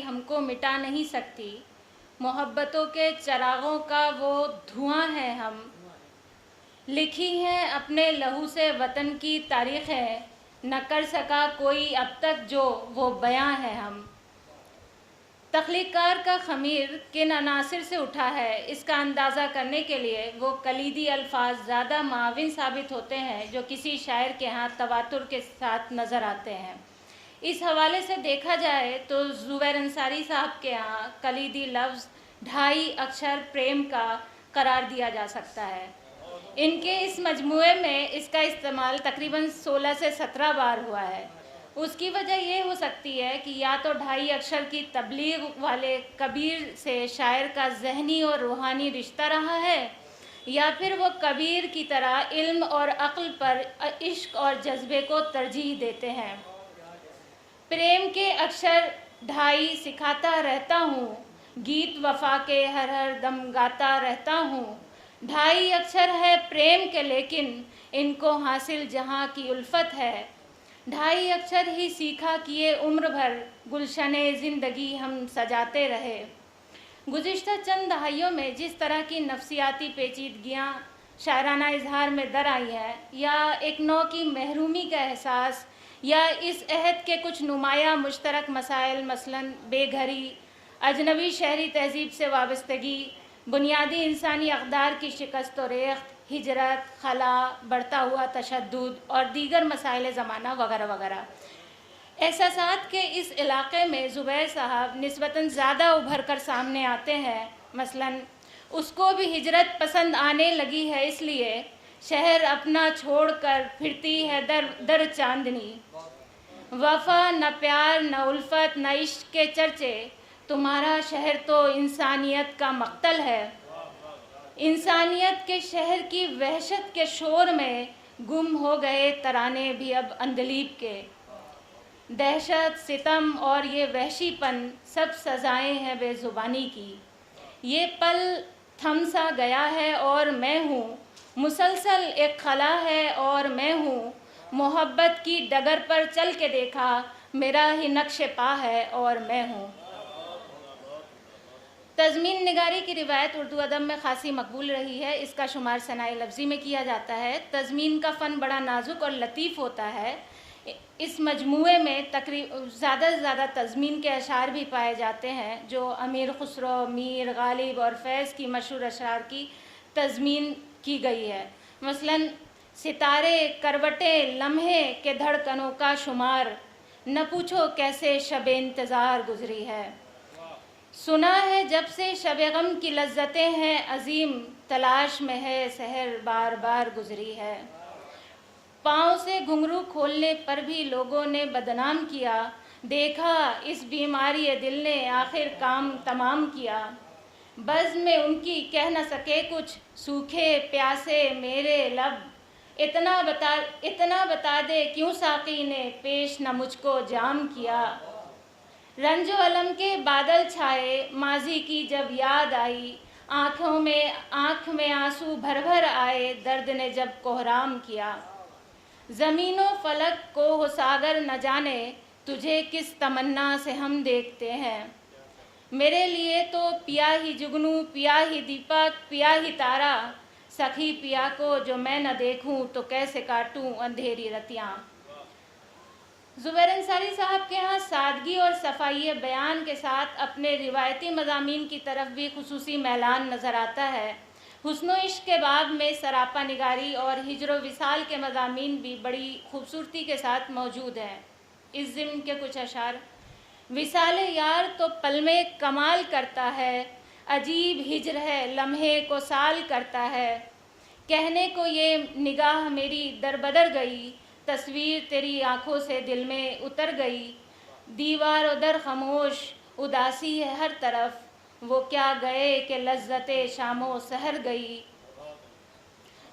हमको मिटा नहीं सकती, मोहब्बतों के चिरागों का वो धुआं है हम, लिखी हैं अपने लहू से वतन की तारीख़ें, न कर सका कोई अब तक जो वो बयां है हम। तख्लीक़कार का ख़मीर किन अनासिर से उठा है, इसका अंदाज़ा करने के लिए वो कलीदी अल्फाज ज़्यादा माविन साबित होते हैं जो किसी शायर के यहाँ तवातुर के साथ नज़र आते हैं। इस हवाले से देखा जाए तो ज़ुबैर अंसारी साहब के यहाँ कलीदी लफ्ज़ ढाई अक्षर प्रेम का करार दिया जा सकता है। इनके इस मजमूए में इसका इस्तेमाल तकरीबन 16 से 17 बार हुआ है। उसकी वजह ये हो सकती है कि या तो ढाई अक्षर की तबलीग वाले कबीर से शायर का ज़हनी और रूहानी रिश्ता रहा है, या फिर वो कबीर की तरह इल्म और अक्ल पर इश्क और जज्बे को तरजीह देते हैं। प्रेम के अक्षर ढाई सिखाता रहता हूँ, गीत वफा के हर हर दम गाता रहता हूँ। ढाई अक्षर है प्रेम के लेकिन इनको हासिल जहाँ की उल्फत है। ढाई अक्षर ही सीखा किए उम्र भर गुलशने ज़िंदगी हम सजाते रहे। गुज़िश्ता चंद दहाइयों में जिस तरह की नफसियाती पेचीदगियाँ शायराना इजहार में दर आई हैं, या एक नौ की महरूमी का एहसास, या इस अहद के कुछ नुमाया मुश्तरक मसाइल मसलन बेघरी, अजनबी शहरी तहजीब से वाबस्तगी, बुनियादी इंसानी अक़दार की शिकस्त और रेख्त, हिजरत, खला, बढ़ता हुआ तशद्दुद और दीगर मसाइल ज़माना वगैरह वगैरह, एहसासात के इस इलाक़े में ज़ुबैर साहब निस्बतन ज़्यादा उभर कर सामने आते हैं। मसलन उसको भी हिजरत पसंद आने लगी है, इसलिए शहर अपना छोड़कर फिरती है दर दर चांदनी। वफ़ा न प्यार न उल्फत न इश्क के चर्चे, तुम्हारा शहर तो इंसानियत का मक्तल है। इंसानियत के शहर की वहशत के शोर में गुम हो गए तराने भी अब अंदलीब के। दहशत, सितम और ये वहशीपन सब सज़ाएं हैं बेज़ुबानी की। ये पल थम सा गया है और मैं हूँ, मुसलसल एक खला है और मैं हूँ। मोहब्बत की डगर पर चल के देखा, मेरा ही नक्श पा है और मैं हूँ। तज़मीन निगारी की रिवायत उर्दू अदब में ख़ासी मकबूल रही है। इसका शुमार सनाए लफ्ज़ी में किया जाता है। तज़मीन का फ़न बड़ा नाजुक और लतीफ़ होता है। इस मजमूए में ज़्यादा से ज़्यादा तज़मीन के अशार भी पाए जाते हैं जो अमीर खुसरो, मीर गालिब और फैज़ की मशहूर अशार की तज़मीन की गई है। मसलन सितारे करवटें लम्हे के धड़कनों का शुमार, न पूछो कैसे शब इंतज़ार गुज़री है। सुना है जब से शब गम की लज्जतें हैं अजीम, तलाश में है सहर बार बार गुज़री है। पाँव से घुंघरू खोलने पर भी लोगों ने बदनाम किया, देखा इस बीमारी दिल ने आखिर काम तमाम किया। बज़्म में उनकी कह न सके कुछ, सूखे प्यासे मेरे लब, इतना बता दे क्यों साक़ी ने पेश न मुझको जाम किया। रंजो अलम के बादल छाए, माजी की जब याद आई, आँख में आंसू भर भर आए, दर्द ने जब कोहराम किया। ज़मीनों फलक को हो सागर न जाने, तुझे किस तमन्ना से हम देखते हैं। मेरे लिए तो पिया ही जुगनू, पिया ही दीपक, पिया ही तारा, सखी पिया को जो मैं न देखूं तो कैसे काटूं अंधेरी रतियाँ। ज़ुबैर अंसारी साहब के यहाँ सादगी और सफाई बयान के साथ अपने रिवायती मज़ामीन की तरफ भी खुसूसी मैलान नज़र आता है। हुस्न इश्क के बाब में सरापा निगारी और हिजर विसाल के मज़ामीन भी बड़ी खूबसूरती के साथ मौजूद हैं। इस ज़िम्न के कुछ अशार, विसाल यार तो पल में कमाल करता है, अजीब हिजर है लम्हे को साल करता है। कहने को ये निगाह मेरी दरबदर गई, तस्वीर तेरी आँखों से दिल में उतर गई। दीवार उधर खामोश, उदासी है हर तरफ, वो क्या गए कि लज्जते शामो सहर गई।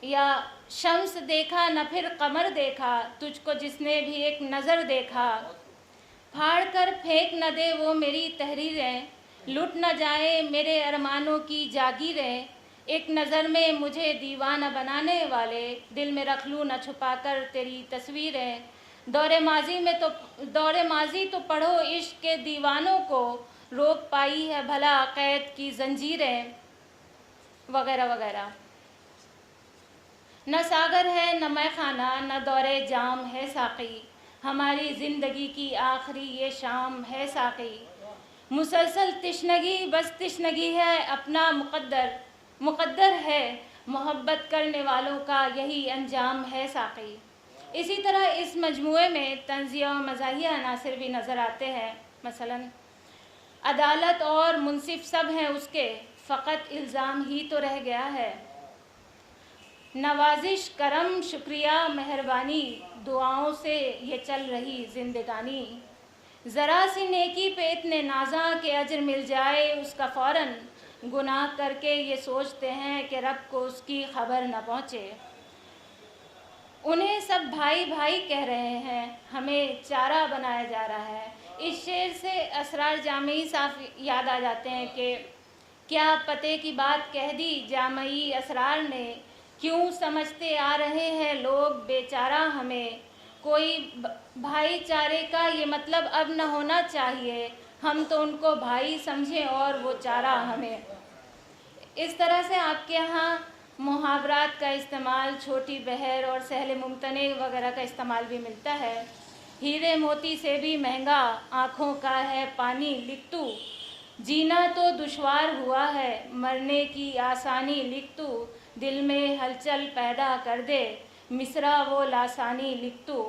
या शम्स देखा न फिर कमर देखा, तुझको जिसने भी एक नज़र देखा। फाड़ कर फेंक न दे वो मेरी तहरीरें, लुट न जाए मेरे अरमानों की जागीरें। एक नज़र में मुझे दीवाना बनाने वाले, दिल में रख लूँ न छुपा कर तेरी तस्वीरें। दौरे माजी तो पढ़ो इश्क के दीवानों को, रोक पाई है भला कैद की जंजीरें, वगैरह वगैरह। न सागर है न मैखाना न दौरे जाम है साक़ी, हमारी ज़िंदगी की आखिरी ये शाम है साक़ी। मुसलसल तिश्नगी बस तिश्नगी है अपना मुक़द्दर है, मोहब्बत करने वालों का यही अंजाम है साक़ी। इसी तरह इस मजमूए में तंज़िया और मज़ाहिया अनासिर भी नज़र आते हैं। मसलन अदालत और मुंसिफ सब हैं उसके, फ़कत इल्ज़ाम ही तो रह गया है। नवाजिश करम शुक्रिया मेहरबानी, दुआओं से ये चल रही ज़िंदगानी। ज़रा सी नेकी पे इतने नाज़ा के अजर मिल जाए उसका फ़ौरन, गुनाह करके ये सोचते हैं कि रब को उसकी खबर न पहुँचे। उन्हें सब भाई भाई कह रहे हैं, हमें चारा बनाया जा रहा है। इस शेर से असरार जामई साफ याद आ जाते हैं कि क्या पते की बात कह दी जामई असरार ने, क्यों समझते आ रहे हैं लोग बेचारा हमें। कोई भाईचारे का ये मतलब अब न होना चाहिए, हम तो उनको भाई समझें और वो चारा हमें। इस तरह से आपके यहाँ मुहावरात का इस्तेमाल, छोटी बहर और सहल मुमतने वगैरह का इस्तेमाल भी मिलता है। हीरे मोती से भी महंगा आँखों का है पानी लिख तू, जीना तो दुश्वार हुआ है मरने की आसानी लिख तू, दिल में हलचल पैदा कर दे मिसरा वो लासानी लिख तू।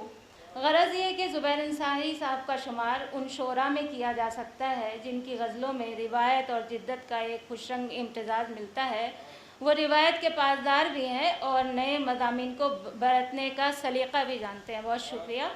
गरज ये कि ज़ुबैर अंसारी साहब का शुमार उन शोरा में किया जा सकता है जिनकी गज़लों में रिवायत और जिद्दत का एक खुशरंग इम्तिज़ाज मिलता है। वो रिवायत के पासदार भी हैं और नए मज़ामीन को बरतने का सलीक़ा भी जानते हैं। बहुत शुक्रिया।